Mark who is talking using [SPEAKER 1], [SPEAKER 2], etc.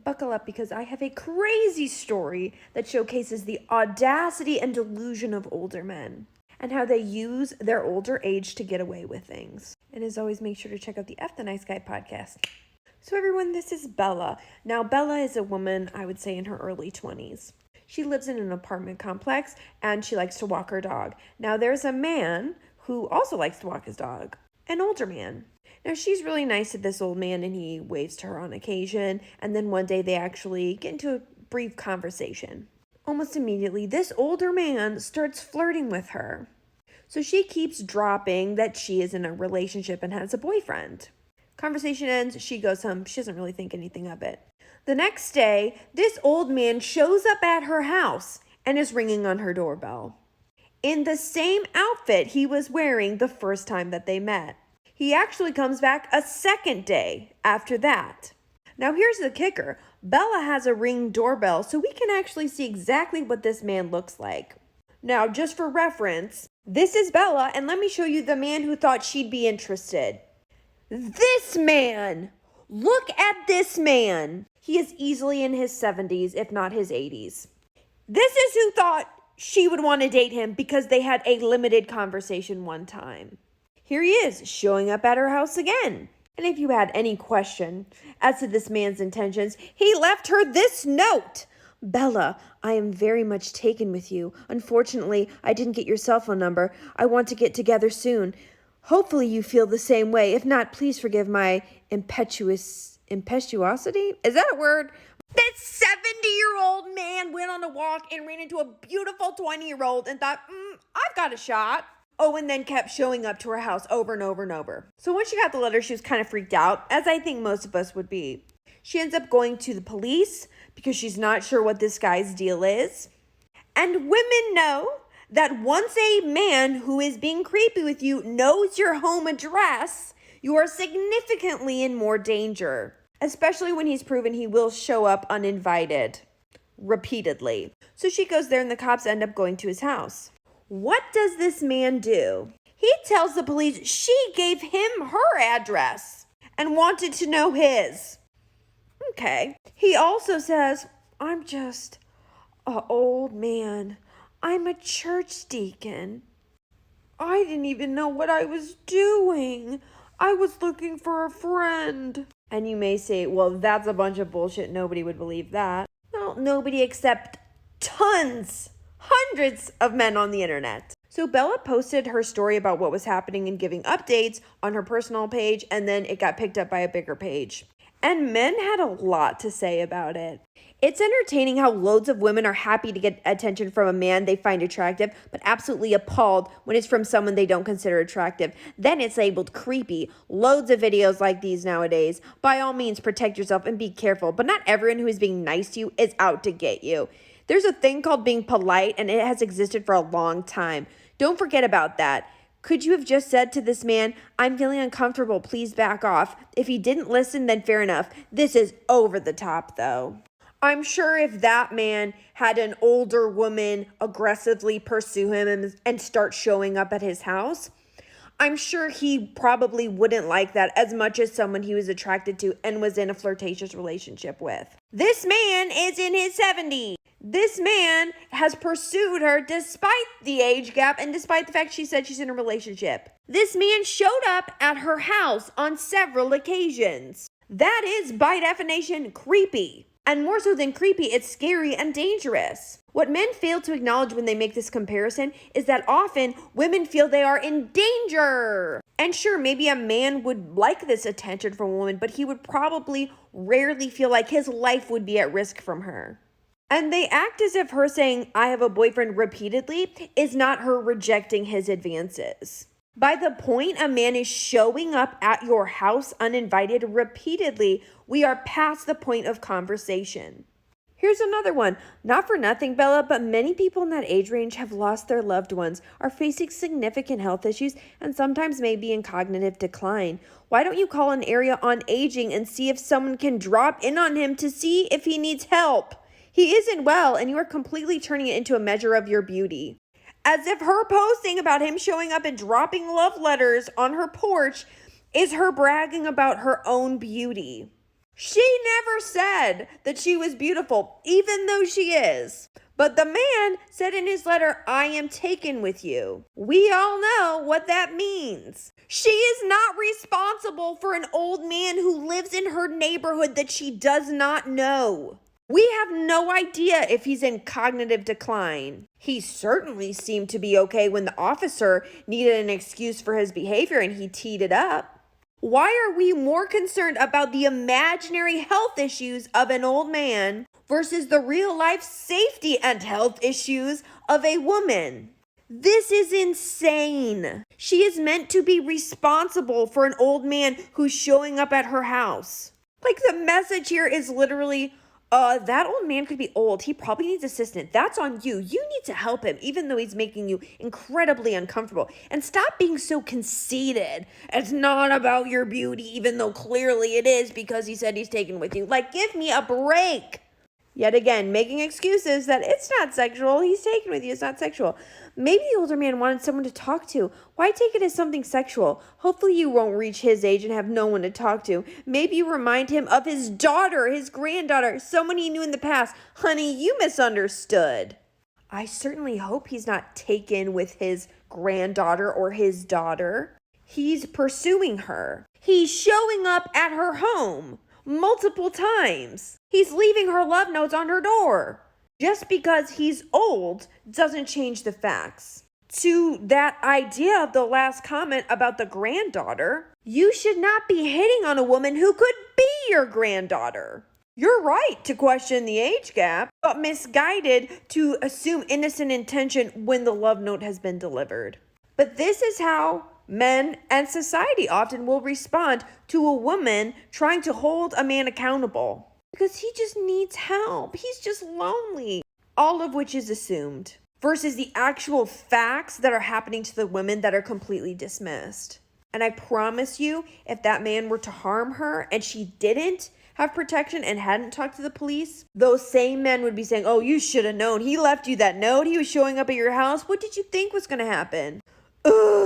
[SPEAKER 1] Buckle up because I have a crazy story that showcases the audacity and delusion of older men and how they use their older age to get away with things. And as always, make sure to check out the F the Nice Guy podcast. So everyone, this is Bella. Now, Bella is a woman, I would say, in her early 20s. She lives in an apartment complex and she likes to walk her dog. Now, there's a man who also likes to walk his dog, an older man. Now, she's really nice to this old man and he waves to her on occasion. And then one day they actually get into a brief conversation. Almost immediately, this older man starts flirting with her. So she keeps dropping that she is in a relationship and has a boyfriend. Conversation ends, she goes home. She doesn't really think anything of it. The next day, this old man shows up at her house and is ringing on her doorbell in the same outfit he was wearing the first time that they met. He actually comes back a second day after that. Now here's the kicker. Bella has a Ring doorbell, so we can actually see exactly what this man looks like. Now, just for reference, this is Bella, and let me show you the man who thought she'd be interested. This man! Look at this man! He is easily in his 70s, if not his 80s. This is who thought she would want to date him because they had a limited conversation one time. Here he is, showing up at her house again. And if you had any question as to this man's intentions, he left her this note. Bella, I am very much taken with you. Unfortunately, I didn't get your cell phone number. I want to get together soon. Hopefully you feel the same way. If not, please forgive my impetuosity? Is that a word? This 70-year-old man went on a walk and ran into a beautiful 20-year-old and thought, I've got a shot. Oh, and then kept showing up to her house over and over and over. So once she got the letter, she was kind of freaked out, as I think most of us would be. She ends up going to the police because she's not sure what this guy's deal is. And women know that once a man who is being creepy with you knows your home address, you are significantly in more danger, especially when he's proven he will show up uninvited repeatedly. So she goes there and the cops end up going to his house. What does this man do? He tells the police she gave him her address and wanted to know his. Okay. He also says, I'm just an old man. I'm a church deacon. I didn't even know what I was doing. I was looking for a friend. And you may say, well, that's a bunch of bullshit. Nobody would believe that. Well, nobody except hundreds of men on the internet. So Bella posted her story about what was happening and giving updates on her personal page, and then it got picked up by a bigger page. And men had a lot to say about it. It's entertaining how loads of women are happy to get attention from a man they find attractive, but absolutely appalled when it's from someone they don't consider attractive. Then it's labeled creepy. Loads of videos like these nowadays. By all means, protect yourself and be careful, but not everyone who is being nice to you is out to get you. There's a thing called being polite, and it has existed for a long time. Don't forget about that. Could you have just said to this man, I'm feeling uncomfortable, please back off? If he didn't listen, then fair enough. This is over the top, though. I'm sure if that man had an older woman aggressively pursue him and start showing up at his house, I'm sure he probably wouldn't like that as much as someone he was attracted to and was in a flirtatious relationship with. This man is in his 70s. This man has pursued her despite the age gap and despite the fact she said she's in a relationship. This man showed up at her house on several occasions. That is, by definition, creepy. And more so than creepy, it's scary and dangerous. What men fail to acknowledge when they make this comparison is that often women feel they are in danger. And sure, maybe a man would like this attention from a woman, but he would probably rarely feel like his life would be at risk from her. And they act as if her saying, I have a boyfriend repeatedly is not her rejecting his advances. By the point a man is showing up at your house uninvited repeatedly, we are past the point of conversation. Here's another one. Not for nothing, Bella, but many people in that age range have lost their loved ones, are facing significant health issues, and sometimes may be in cognitive decline. Why don't you call an area on aging and see if someone can drop in on him to see if he needs help? He isn't well, and you are completely turning it into a measure of your beauty. As if her posting about him showing up and dropping love letters on her porch is her bragging about her own beauty. She never said that she was beautiful, even though she is. But the man said in his letter, I am taken with you. We all know what that means. She is not responsible for an old man who lives in her neighborhood that she does not know. We have no idea if he's in cognitive decline. He certainly seemed to be okay when the officer needed an excuse for his behavior and he teed it up. Why are we more concerned about the imaginary health issues of an old man versus the real life safety and health issues of a woman? This is insane. She is meant to be responsible for an old man who's showing up at her house. Like, the message here is literally, that old man could be old. He probably needs assistance. That's on you. You need to help him, even though he's making you incredibly uncomfortable. And stop being so conceited. It's not about your beauty, even though clearly it is because he said he's taken with you. Like, give me a break. Yet again, making excuses that it's not sexual. He's taken with you. It's not sexual. Maybe the older man wanted someone to talk to. Why take it as something sexual? Hopefully you won't reach his age and have no one to talk to. Maybe you remind him of his daughter, his granddaughter, someone he knew in the past. Honey, you misunderstood. I certainly hope he's not taken with his granddaughter or his daughter. He's pursuing her. He's showing up at her home multiple times. He's leaving her love notes on her door. Just because he's old doesn't change the facts. To that idea of the last comment about the granddaughter, you should not be hitting on a woman who could be your granddaughter. You're right to question the age gap, but misguided to assume innocent intention when the love note has been delivered. But this is how men and society often will respond to a woman trying to hold a man accountable. Because he just needs help. He's just lonely. All of which is assumed. Versus the actual facts that are happening to the women that are completely dismissed. And I promise you, if that man were to harm her and she didn't have protection and hadn't talked to the police, those same men would be saying, oh, you should have known. He left you that note. He was showing up at your house. What did you think was going to happen? Ugh.